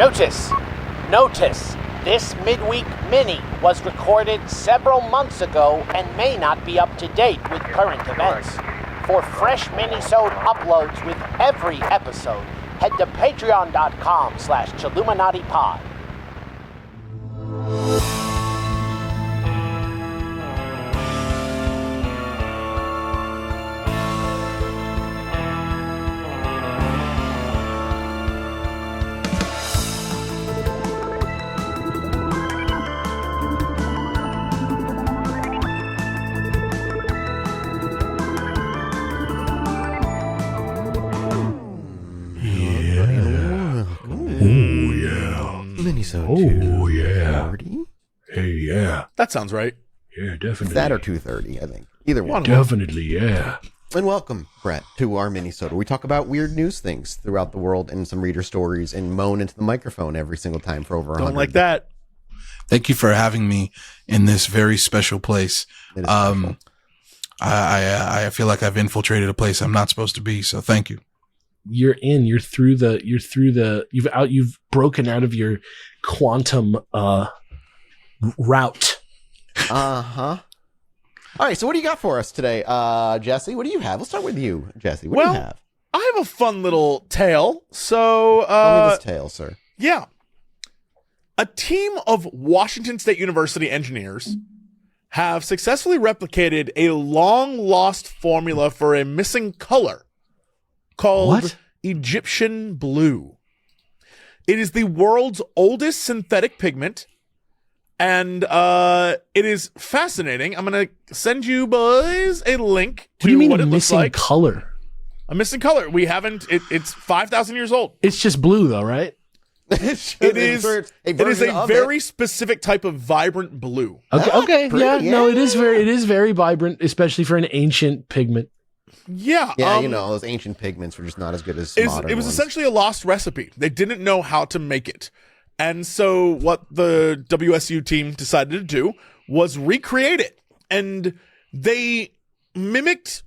Notice, this Midweek Mini was recorded several months ago and may not be up to date with current events. For fresh mini-sode uploads with every episode, head to patreon.com/Chilluminati-pod. Oh, yeah. 40? Hey, yeah. That sounds right. Yeah, definitely. That or 2:30, I think. Either one. Definitely, yeah. And welcome, Brett, to our mini-soda. We talk about weird news things throughout the world and some reader stories and moan into the microphone every single time for over 100. Don't like that. Thank you for having me in this very special place. It is special. I feel like I've infiltrated a place I'm not supposed to be, so thank you. You've broken out of your quantum route. Uh-huh. All right, so what do you got for us today, Jesse? What do you have? Let's start with you, Jesse. What do you have? I have a fun little tale. So, tell me this tale, sir. Yeah. A team of Washington State University engineers have successfully replicated a long-lost formula for a missing color called Egyptian blue. It is the world's oldest synthetic pigment, and it is fascinating. I'm going to send you boys a link to what do you mean what a it looks missing like. color? A missing color. We haven't. It's 5,000 years old. It's just blue, though, right? It is a very specific type of vibrant blue. Okay. Pretty, No, it is very vibrant, especially for an ancient pigment. Yeah. Yeah, those ancient pigments were just not as good as modern It was ones. essentially a lost recipe. They didn't know how to make it. And so what the WSU team decided to do was recreate it. And they mimicked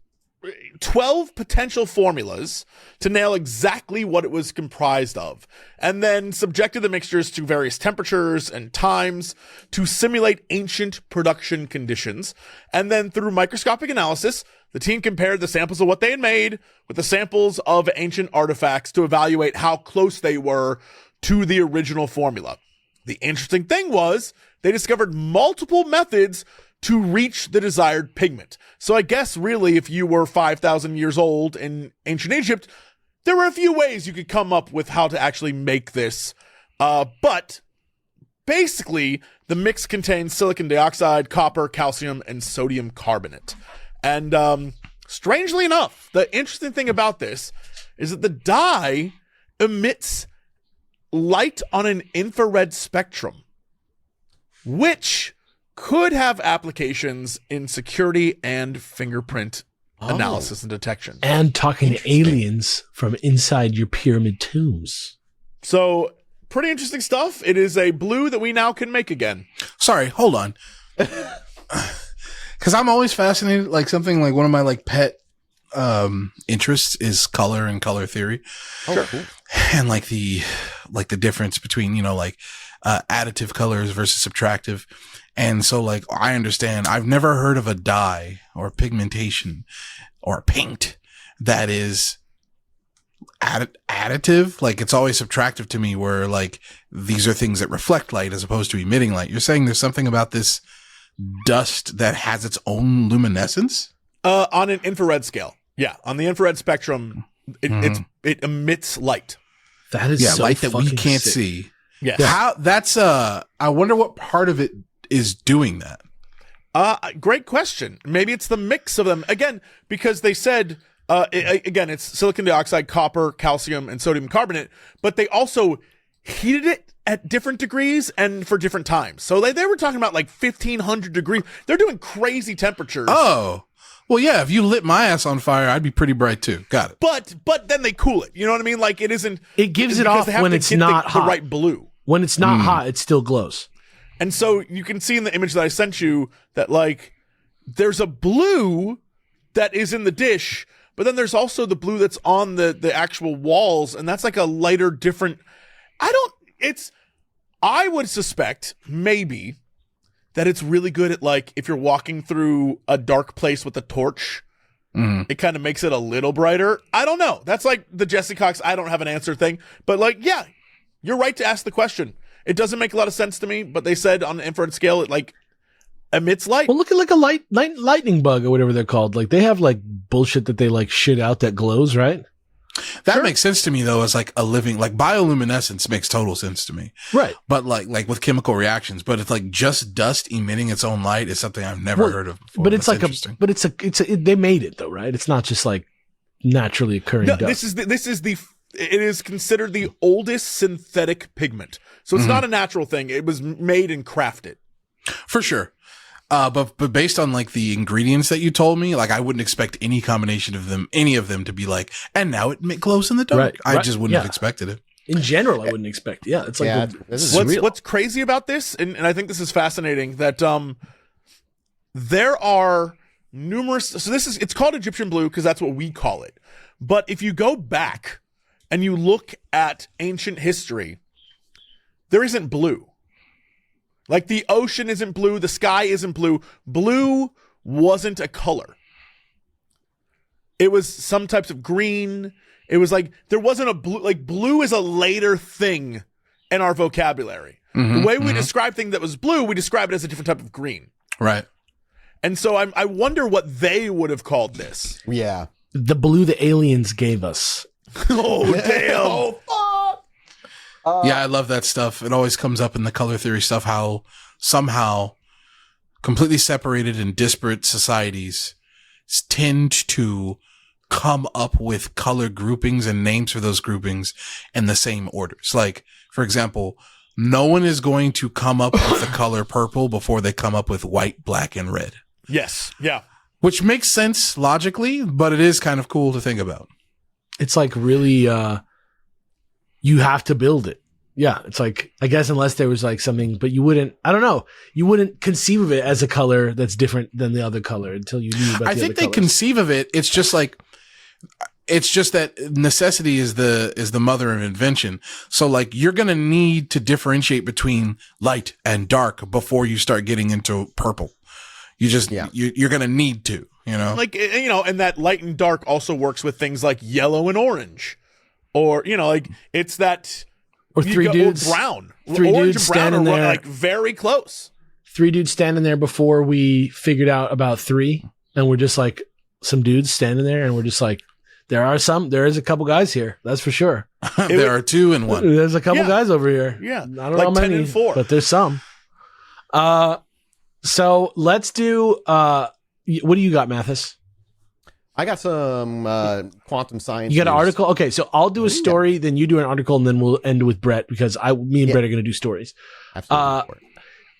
12 potential formulas to nail exactly what it was comprised of, and then subjected the mixtures to various temperatures and times to simulate ancient production conditions. And then through microscopic analysis, the team compared the samples of what they had made with the samples of ancient artifacts to evaluate how close they were to the original formula. The interesting thing was they discovered multiple methods to reach the desired pigment. So I guess really if you were 5,000 years old in ancient Egypt, there were a few ways you could come up with how to actually make this. But basically the mix contains silicon dioxide, copper, calcium, and sodium carbonate. And strangely enough, the interesting thing about this is that the dye emits light on an infrared spectrum, which could have applications in security and fingerprint analysis and detection. And talking to aliens from inside your pyramid tombs. So, pretty interesting stuff. It is a blue that we now can make again. Sorry, hold on. Because I'm always fascinated, like something like one of my like pet interests is color and color theory. Oh, cool. And like the difference between, additive colors versus subtractive. And so like, I understand, I've never heard of a dye or pigmentation or paint that is additive. Like it's always subtractive to me, where like these are things that reflect light as opposed to emitting light. You're saying there's something about this dust that has its own luminescence? On an infrared scale. Yeah. On the infrared spectrum, it emits light. That is so light that we can't sick. see. Yeah. How that's I wonder what part of it is doing that. Great question. Maybe it's the mix of them again, because they said it's silicon dioxide, copper, calcium, and sodium carbonate, but they also heated it at different degrees and for different times. So they were talking about like 1,500 degrees. They're doing crazy temperatures. Oh, well, yeah. If you lit my ass on fire, I'd be pretty bright too. Got it. But then they cool it. You know what I mean? Like it isn't. It gives it off when it's not hot. The right blue. When it's not hot, it still glows. And so you can see in the image that I sent you that like there's a blue that is in the dish, but then there's also the blue that's on the actual walls, and that's like a lighter, different. I would suspect maybe that it's really good at, like, if you're walking through a dark place with a torch, it kind of makes it a little brighter. I don't know. That's like the Jesse Cox, I don't have an answer thing. But, like, yeah, you're right to ask the question. It doesn't make a lot of sense to me, but they said on the infrared scale, it, like, emits light. Well, look at like a lightning bug or whatever they're called. Like, they have, like, bullshit that they, like, shit out that glows, right? That makes sense to me, though, as like a living, like bioluminescence makes total sense to me. Right. But like with chemical reactions, but it's like just dust emitting its own light is something I've never heard of before. But it's they made it though, right? It's not just like naturally occurring No, dust. it is considered the oldest synthetic pigment. So it's not a natural thing. It was made and crafted. For sure. But based on like the ingredients that you told me, like I wouldn't expect any combination of them, any of them to be like, and now it glows in the dark. Right, I right, just wouldn't have yeah. expected it. In general, I wouldn't expect. Yeah, it's like Yeah, this is surreal. What's crazy about this, and I think this is fascinating, that there are numerous. So it's called Egyptian blue because that's what we call it. But if you go back and you look at ancient history, there isn't blue. Like the ocean isn't blue, the sky isn't blue. Blue wasn't a color. It was some types of green. It was like there wasn't a blue. Like blue is a later thing in our vocabulary. The way we describe things that was blue, we describe it as a different type of green. Right. And so I wonder what they would have called this. Yeah. the blue the aliens gave us. Oh damn! Oh, fuck! Yeah, I love that stuff. It always comes up in the color theory stuff, how somehow completely separated and disparate societies tend to come up with color groupings and names for those groupings in the same orders. Like, for example, no one is going to come up with the color purple before they come up with white, black, and red. Yes, yeah. Which makes sense logically, but it is kind of cool to think about. It's like really, you have to build it. Yeah, it's like, I guess unless there was like something, but you wouldn't, I don't know, you wouldn't conceive of it as a color that's different than the other color until you knew about I the think other they colors. conceive of it. It's just that necessity is the mother of invention. So like you're going to need to differentiate between light and dark before you start getting into purple. You just, you're going to need to, you know, Like, you know, and that light and dark also works with things like yellow and orange, or, you know, like it's that, or three dudes, or brown, three orange dudes and brown standing are there, like very close. three dudes standing there before we figured out about three, and we're just like some dudes standing there, and we're just like, there is a couple guys here, that's for sure. there are two and one. There's a couple guys over here. Yeah, I don't like know how 10 many, and 4. but there's some. So let's do. What do you got, Mathis? I got some quantum science. You got an news. article? Okay, so I'll do a story, then you do an article, and then we'll end with Brett because me and Brett are going to do stories. Absolutely.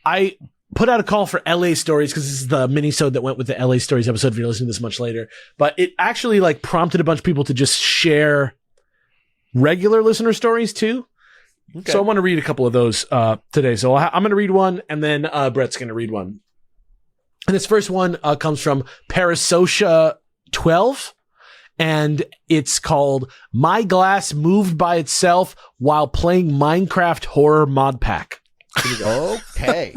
I put out a call for LA stories because this is the mini-sode that went with the LA stories episode if you're listening to this much later. But it actually like prompted a bunch of people to just share regular listener stories too. Okay. So I want to read a couple of those today. So I'm going to read one, and then Brett's going to read one. And this first one comes from Parasosha 12, and it's called "My Glass Moved by Itself While Playing Minecraft Horror Mod Pack." Okay.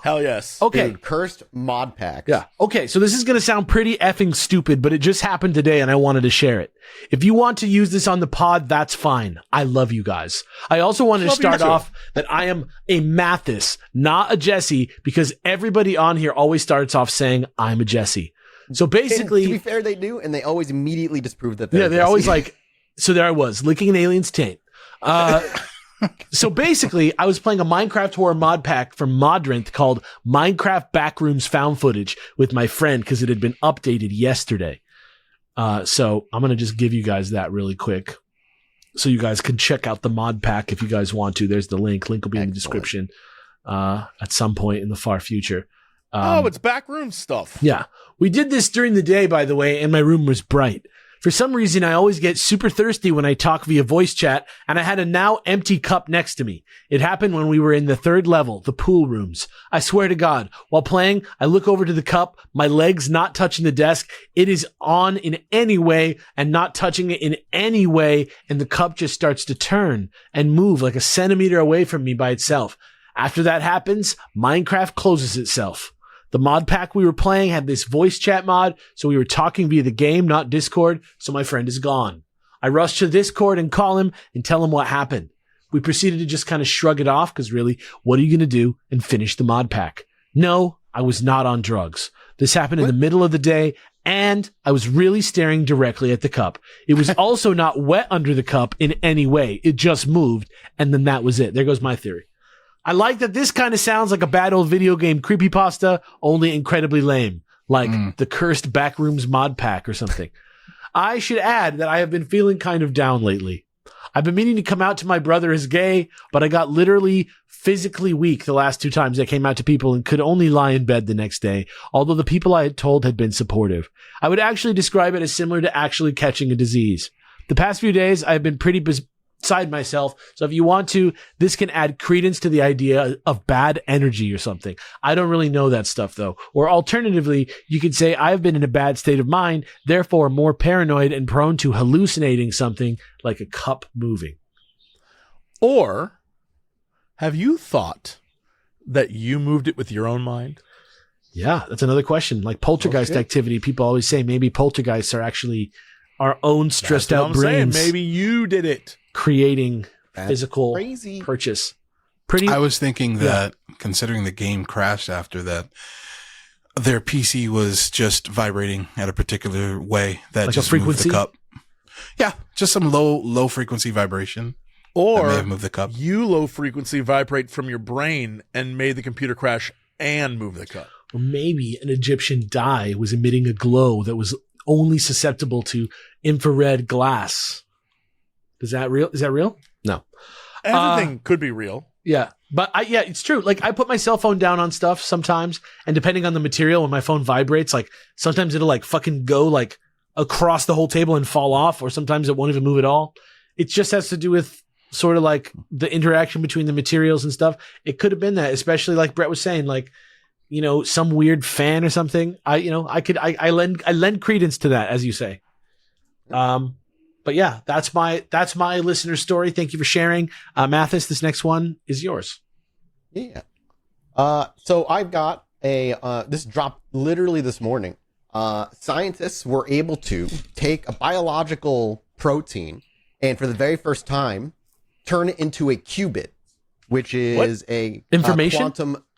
Hell yes. Okay. Dude, cursed mod pack. Yeah. Okay. So this is going to sound pretty effing stupid, but it just happened today and I wanted to share it. If you want to use this on the pod, that's fine. I love you guys. I also wanted to start off that I am a Mathis, not a Jesse, because everybody on here always starts off saying I'm a Jesse. So basically, And to be fair, they do, and they always immediately disprove that. they're always like, so there I was licking an alien's taint. So basically, I was playing a Minecraft horror mod pack from Modrinth called Minecraft Backrooms Found Footage with my friend because it had been updated yesterday. So I'm going to just give you guys that really quick so you guys can check out the mod pack if you guys want to. There's the link. Link will be in the description at some point in the far future. It's backroom stuff. Yeah. We did this during the day, by the way, and my room was bright. For some reason, I always get super thirsty when I talk via voice chat, and I had a now empty cup next to me. It happened when we were in the 3rd level, the pool rooms. I swear to God, while playing, I look over to the cup, my legs not touching the desk. It is on in any way and not touching it in any way, and the cup just starts to turn and move like a centimeter away from me by itself. After that happens, Minecraft closes itself. The mod pack we were playing had this voice chat mod, so we were talking via the game, not Discord, so my friend is gone. I rush to Discord and call him and tell him what happened. We proceeded to just kind of shrug it off, because really, what are you going to do and finish the mod pack? No, I was not on drugs. This happened in the middle of the day, and I was really staring directly at the cup. It was also not wet under the cup in any way. It just moved, and then that was it. There goes my theory. I like that this kind of sounds like a bad old video game creepypasta, only incredibly lame, like the Cursed Backrooms mod pack or something. I should add that I have been feeling kind of down lately. I've been meaning to come out to my brother as gay, but I got literally physically weak the last 2 times I came out to people and could only lie in bed the next day, although the people I had told had been supportive. I would actually describe it as similar to actually catching a disease. The past few days, I have been pretty beside myself, so if you want to, this can add credence to the idea of bad energy or something. I don't really know that stuff though. Or alternatively, you could say I've been in a bad state of mind, therefore more paranoid and prone to hallucinating something like a cup moving. Or have you thought that you moved it with your own mind? Yeah, that's another question. Like poltergeist activity, people always say maybe poltergeists are actually our own stressed out brains. Maybe you did it. Creating physical purchase. I was thinking that considering the game crashed after that, their PC was just vibrating at a particular way that like just a frequency? moved the cup. Yeah, just some low frequency vibration. Or that may have moved the cup. You low frequency vibrate from your brain and made the computer crash and move the cup. Or maybe an Egyptian dye was emitting a glow that was only susceptible to infrared glass. Is that real? Is that real? No. Everything could be real. Yeah. But it's true. Like I put my cell phone down on stuff sometimes, and depending on the material, when my phone vibrates, like sometimes it'll like fucking go like across the whole table and fall off, or sometimes it won't even move at all. It just has to do with sort of like the interaction between the materials and stuff. It could have been that, especially like Brett was saying, like, you know, some weird fan or something. I lend credence to that, as you say. But yeah, that's my listener story. Thank you for sharing. Mathis, this next one is yours. Yeah. So I've got this dropped literally this morning. Scientists were able to take a biological protein and for the very first time turn it into a qubit, which is a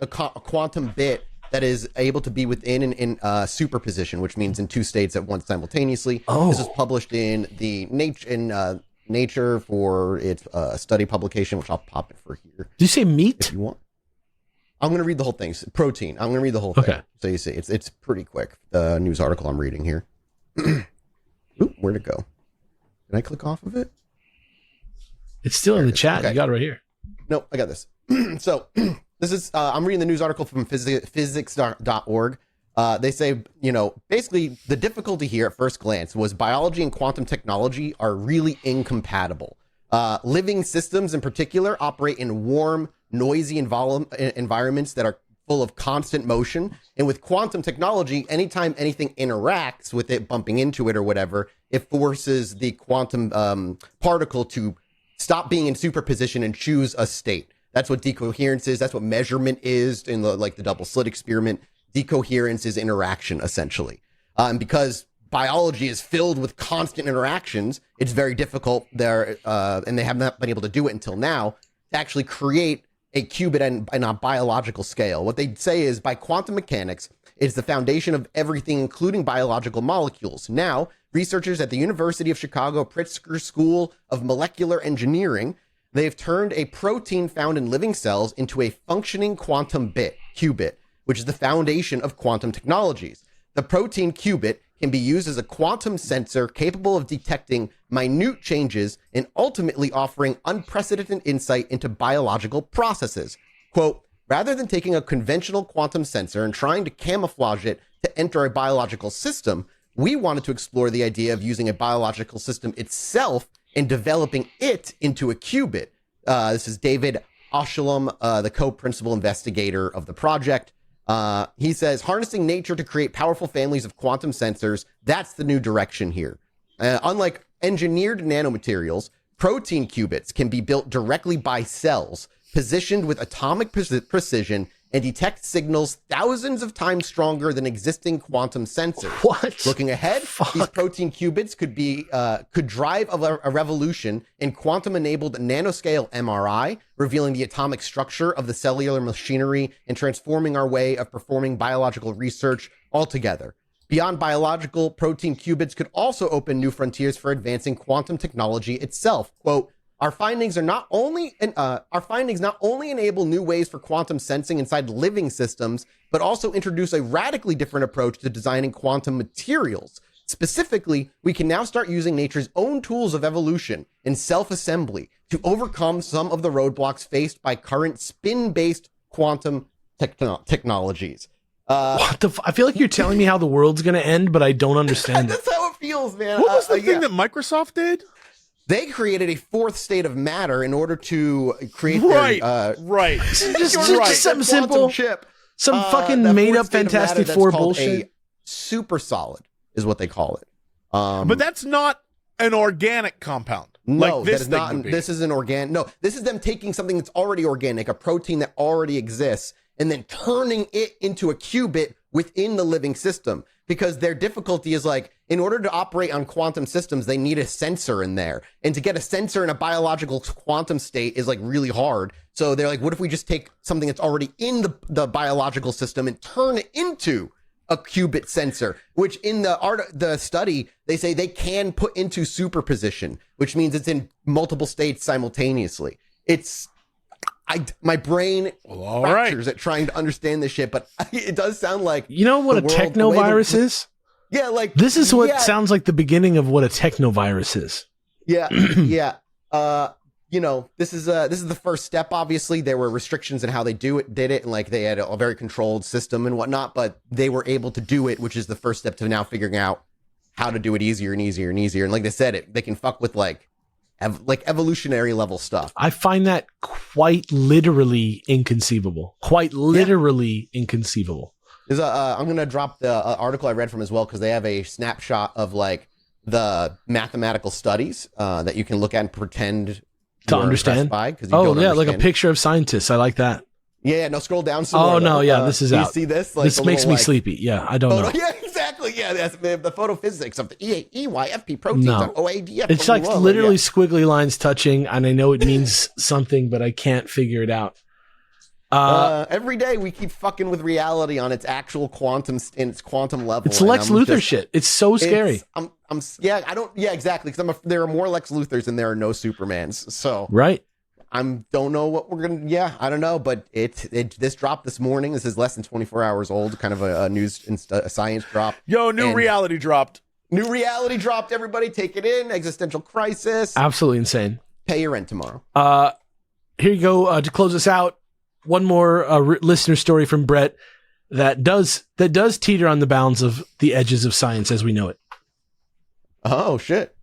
quantum bit that is able to be within in superposition, which means in 2 states at once simultaneously. Oh. This was published in the Nature for its study publication, which I'll pop it for here. Did you say meat? If you want. I'm going to read the whole thing. Protein. I'm going to read the whole thing. Okay. So you see, it's pretty quick. The news article I'm reading here. Oop, where'd it go? Did I click off of it? It's still in the chat. Okay. You got it right here. No, I got this. So this is, I'm reading the news article from physics.org. They say, you know, basically the difficulty here at first glance was biology and quantum technology are really incompatible. Living systems in particular operate in warm, noisy environments that are full of constant motion. And with quantum technology, anytime anything interacts with it, bumping into it or whatever, it forces the quantum particle to stop being in superposition and choose a state. That's what decoherence is. That's what measurement is in the double slit experiment. Decoherence is interaction, essentially. And because biology is filled with constant interactions, it's very difficult there, and they have not been able to do it until now, to actually create a qubit in a biological scale. What they say is, by quantum mechanics, it's the foundation of everything, including biological molecules. Now, researchers at the University of Chicago Pritzker School of Molecular Engineering, they've turned a protein found in living cells into a functioning quantum bit, qubit, which is the foundation of quantum technologies. The protein qubit can be used as a quantum sensor capable of detecting minute changes and ultimately offering unprecedented insight into biological processes. Quote, rather than taking a conventional quantum sensor and trying to camouflage it to enter a biological system, we wanted to explore the idea of using a biological system itself and developing it into a qubit. This is David Oshalom, the co-principal investigator of the project. He says, harnessing nature to create powerful families of quantum sensors, that's the new direction here. Unlike engineered nanomaterials, protein qubits can be built directly by cells, positioned with atomic precision, and detect signals thousands of times stronger than existing quantum sensors. What? Looking ahead, these protein qubits could drive a revolution in quantum-enabled nanoscale MRI, revealing the atomic structure of the cellular machinery and transforming our way of performing biological research altogether. Beyond biological, protein qubits could also open new frontiers for advancing quantum technology itself. Quote, Our findings not only enable new ways for quantum sensing inside living systems, but also introduce a radically different approach to designing quantum materials. Specifically, we can now start using nature's own tools of evolution and self-assembly to overcome some of the roadblocks faced by current spin-based quantum technologies. What the I feel like you're telling me how the world's going to end, but I don't understand it. That's how it feels, man. What was the thing that Microsoft did? They created a fourth state of matter in order to create Right. Just their something quantum simple. chip. Some fucking That made fourth up state of Fantastic matter that's Four called bullshit. A super solid is what they call it. But that's not an organic compound. No, like this that is thing not. would be. This is an organic. No, this is them taking something that's already organic, a protein that already exists, and then turning it into a qubit within the living system. Because their difficulty is like, in order to operate on quantum systems, they need a sensor in there. And to get a sensor in a biological quantum state is like really hard. So they're like, what if we just take something that's already in the biological system and turn it into a qubit sensor, which in the study, they say they can put into superposition, which means it's in multiple states simultaneously. My brain fractures at trying to understand this shit, but it does sound like, You know what a technovirus is? yeah, like This is what sounds like the beginning of what a technovirus is. yeah, yeah. This is the first step. Obviously, there were restrictions in how they did it, and like they had a very controlled system and whatnot, but they were able to do it, which is the first step to now figuring out how to do it easier and easier and easier. And like they said, they can fuck with like evolutionary level stuff. I find that quite literally inconceivable. Quite literally inconceivable. I'm gonna drop the article I read from as well, because they have a snapshot of like the mathematical studies that you can look at and pretend To you're understand? impressed by, 'cause you Oh, don't yeah, like a understand. picture of scientists. I like that. Yeah, no, scroll down some Oh, more, no, though. yeah, this is do out. You see this? Like This the makes little, me like, sleepy. Yeah, I don't know. Yeah, exactly. Yeah, that's the photophysics of the EYFP proteins No. on OADF. It's like literally squiggly lines touching, and I know it means something, but I can't figure it out. Every day we keep fucking with reality on its actual quantum in its quantum level. It's and Lex I'm Luthor just- shit. It's so scary. Exactly. Because there are more Lex Luthors and there are no Supermans. So Right? don't know what we're gonna. Yeah, I don't know. But this dropped this morning. This is less than 24 hours old. Kind of a news a science drop. Yo, new And- reality dropped. New reality dropped. Everybody, take it in. Existential crisis. Absolutely insane. Pay your rent tomorrow. Here you go to close us out. One more listener story from Brett that does teeter on the bounds of the edges of science as we know it. Oh shit.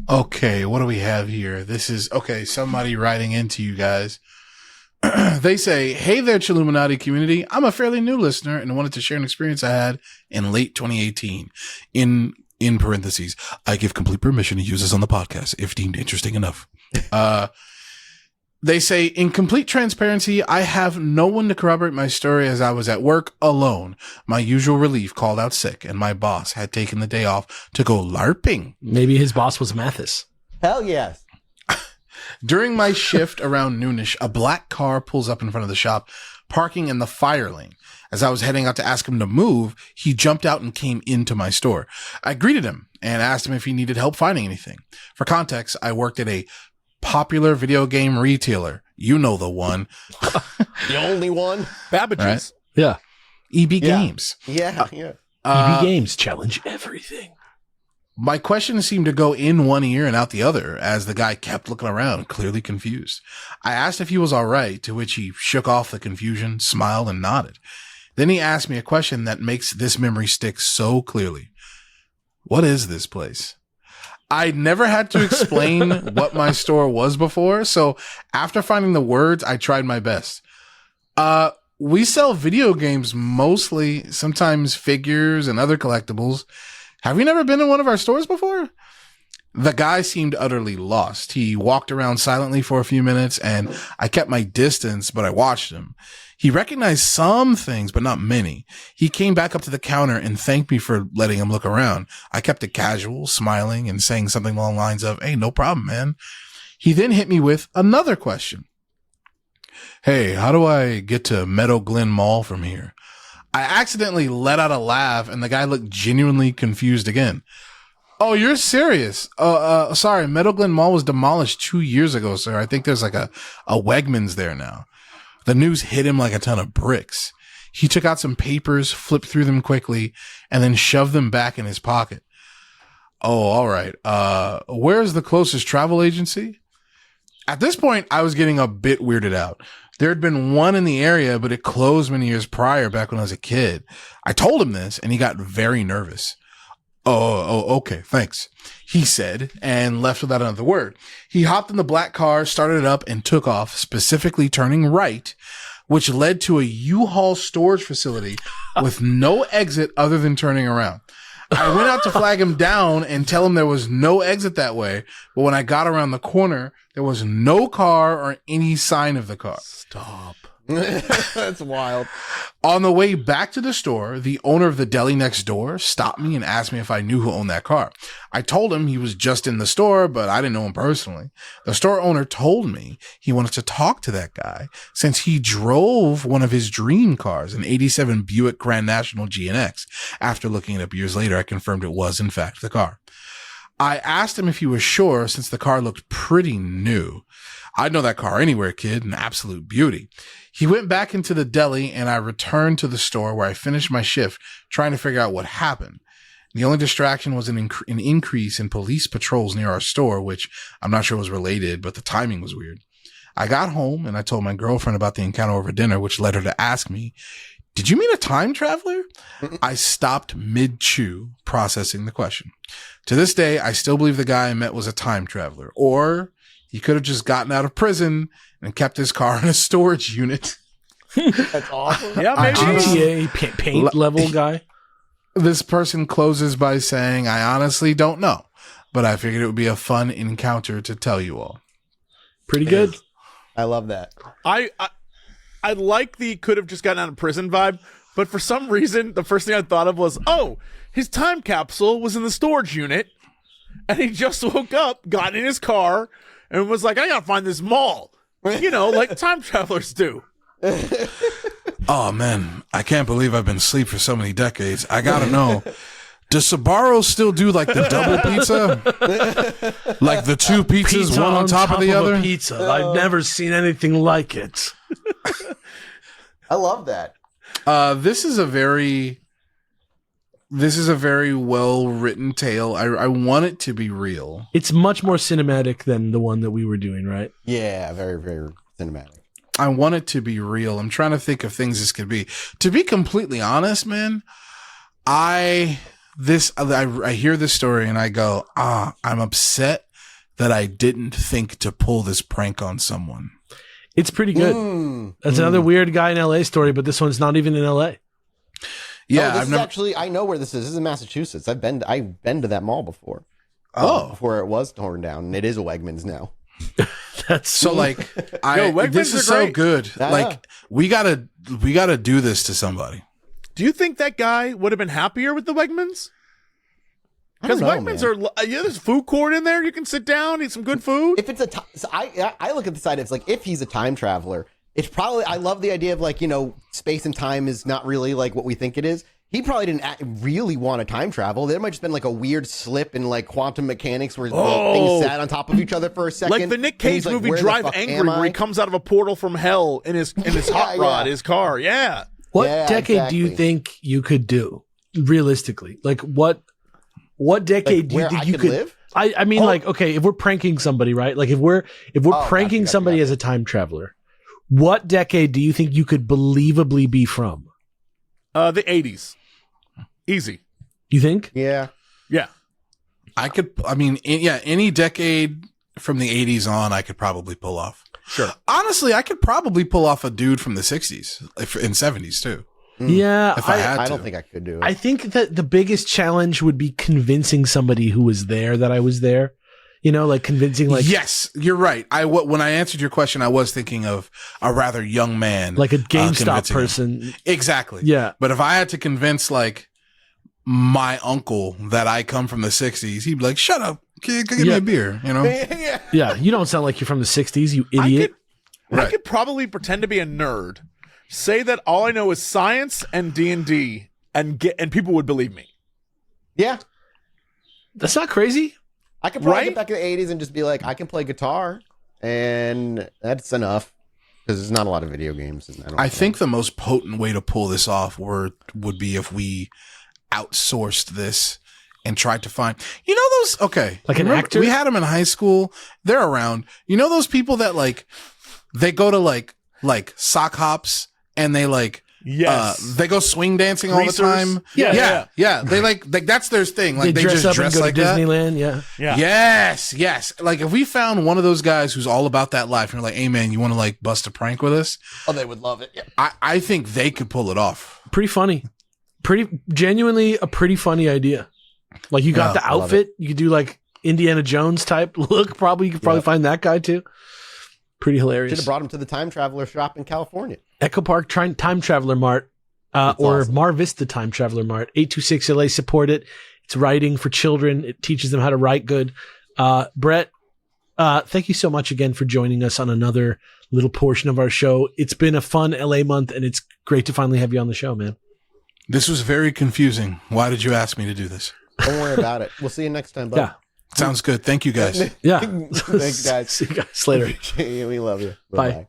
Okay, what do we have here? This is somebody writing into you guys. They say, "Hey there, Chilluminati community. I'm a fairly new listener and wanted to share an experience I had in late 2018. In parentheses, I give complete permission to use this on the podcast if deemed interesting enough." They say, "In complete transparency, I have no one to corroborate my story as I was at work alone. My usual relief called out sick and my boss had taken the day off to go LARPing. Maybe his boss was Mathis. Hell yes. During my shift around noonish, a black car pulls up in front of the shop, parking in the fire lane. As I was heading out to ask him to move, he jumped out and came into my store. I greeted him and asked him if he needed help finding anything. For context, I worked at a popular video game retailer. You know the one. The only one. Babbage's. Right. Yeah. EB Yeah. Games. Yeah. Yeah. EB Games challenge everything. My question seemed to go in one ear and out the other as the guy kept looking around, clearly confused. I asked if he was all right, to which he shook off the confusion, smiled, and nodded. Then he asked me a question that makes this memory stick so clearly. What is this place? I never had to explain what my store was before, so after finding the words, I tried my best. We sell video games mostly, sometimes figures and other collectibles. Have you never been in one of our stores before? The guy seemed utterly lost. He walked around silently for a few minutes, and I kept my distance, but I watched him. He recognized some things, but not many. He came back up to the counter and thanked me for letting him look around. I kept it casual, smiling and saying something along the lines of, "Hey, no problem, man." He then hit me with another question. "Hey, how do I get to Meadow Glen Mall from here?" I accidentally let out a laugh, and the guy looked genuinely confused again. "Oh, you're serious? Sorry, Meadow Glen Mall was demolished 2 years ago, sir. I think there's like a Wegmans there now." The news hit him like a ton of bricks. He took out some papers, flipped through them quickly, and then shoved them back in his pocket. "Oh, all right. Where's the closest travel agency?" At this point, I was getting a bit weirded out. There had been one in the area, but it closed many years prior, back when I was a kid. I told him this, and he got very nervous. Oh, okay, thanks," he said, and left without another word. He hopped in the black car, started it up, and took off, specifically turning right, which led to a U-Haul storage facility with no exit other than turning around. I went out to flag him down and tell him there was no exit that way, but when I got around the corner, there was no car or any sign of the car. Stop. That's wild. On the way back to the store, the owner of the deli next door stopped me and asked me if I knew who owned that car. I told him he was just in the store, but I didn't know him personally. The store owner told me he wanted to talk to that guy since he drove one of his dream cars, an 87 Buick Grand National GNX. After looking it up years later, I confirmed it was, in fact, the car. I asked him if he was sure since the car looked pretty new. "I'd know that car anywhere, kid. An absolute beauty." He went back into the deli, and I returned to the store where I finished my shift trying to figure out what happened. The only distraction was an increase in police patrols near our store, which I'm not sure was related, but the timing was weird. I got home, and I told my girlfriend about the encounter over dinner, which led her to ask me, "Did you mean a time traveler?" I stopped mid-chew, processing the question. To this day, I still believe the guy I met was a time traveler, or he could have just gotten out of prison and kept his car in a storage unit. That's awesome. Yeah, maybe. GTA paint level guy. This person closes by saying, "I honestly don't know, but I figured it would be a fun encounter to tell you all." Pretty good. I love that. I like the could have just gotten out of prison vibe, but for some reason, the first thing I thought of was, oh, his time capsule was in the storage unit, and he just woke up, got in his car, and was like, "I gotta find this mall." You know, like time travelers do. "Oh man, I can't believe I've been asleep for so many decades. I gotta know, does Sbarro still do like the double pizza? Like the two pizzas, Pizza one on top of the a other?" pizza. I've never seen anything like it. I love that. This is a very well written tale. I want it to be real. It's much more cinematic than the one that we were doing, right? Yeah, very, very cinematic. I want it to be real. I'm trying to think of things this could be. To be completely honest, man, I hear this story and I go, I'm upset that I didn't think to pull this prank on someone. It's pretty good. That's another weird guy in LA story, but this one's not even in LA. Yeah, this is actually, I know where this is. This is in Massachusetts. I've been to that mall before. Before it was torn down, and it is a Wegmans now. That's so like, this is so good. Like, we gotta do this to somebody. Do you think that guy would have been happier with the Wegmans? Because Wegmans are, there's food court in there. You can sit down, eat some good food. If it's I look at the side. It's like if he's a time traveler, it's probably. I love the idea of like space and time is not really like what we think it is. He probably didn't really want to time travel. There might just been like a weird slip in like quantum mechanics where things sat on top of each other for a second. Like the Nick Cage movie Drive Angry, where he comes out of a portal from hell in his hot rod, his car. Yeah. What decade do you think you could do realistically? Like what decade do you think you could live? I mean, like, okay, if we're pranking somebody, right? Like if we're pranking somebody as a time traveler, what decade do you think you could believably be from? The 80s. Easy. You think? Yeah. Yeah. Any decade from the 80s on, I could probably pull off. Sure. Honestly, I could probably pull off a dude from the 60s and 70s too. Yeah. If I had to. I don't think I could do it. I think that the biggest challenge would be convincing somebody who was there that I was there. You know, like convincing, like yes, you're right. When I answered your question, I was thinking of a rather young man, like a GameStop convincing him. person. Exactly. Yeah. But if I had to convince like my uncle that I come from the 60s, he'd be like, "Shut up, kid, go get me a beer." You know? Yeah, you don't sound like you're from the 60s, you idiot. I could probably pretend to be a nerd, say that all I know is science and D&D, and people would believe me. Yeah. That's not crazy. I could probably Right? get back in the 80s and just be like, I can play guitar, and that's enough. Because there's not a lot of video games. And I think the most potent way to pull this off would be if we outsourced this and tried to find, you know, those, okay. Like an actor? We had them in high school. They're around. You know, those people that like, they go to like sock hops and they like, Yes. they go swing dancing all the Greasers. time. Yeah. They like that's their thing. Like they dress just up dress and go like to that. Disneyland. Yeah. Yeah. Yes. Like if we found one of those guys who's all about that life and you're like, hey man, you want to like bust a prank with us? Oh, they would love it. Yeah. I think they could pull it off. Pretty funny. Genuinely a pretty funny idea. Like you got Yeah, the outfit. You could do like Indiana Jones type look. You could probably find that guy too. Pretty hilarious. Should have brought him to the Time Traveler shop in California. Echo Park Time Traveler Mart, or awesome. Mar Vista Time Traveler Mart. 826 LA, support it. It's writing for children. It teaches them how to write good. Brett, thank you so much again for joining us on another little portion of our show. It's been a fun LA month, and it's great to finally have you on the show, man. This was very confusing. Why did you ask me to do this? Don't worry about it. We'll see you next time, bud. Yeah. Sounds good. Thank you guys. Yeah. Thanks, guys. See you guys later. We love you. Bye. Bye-bye.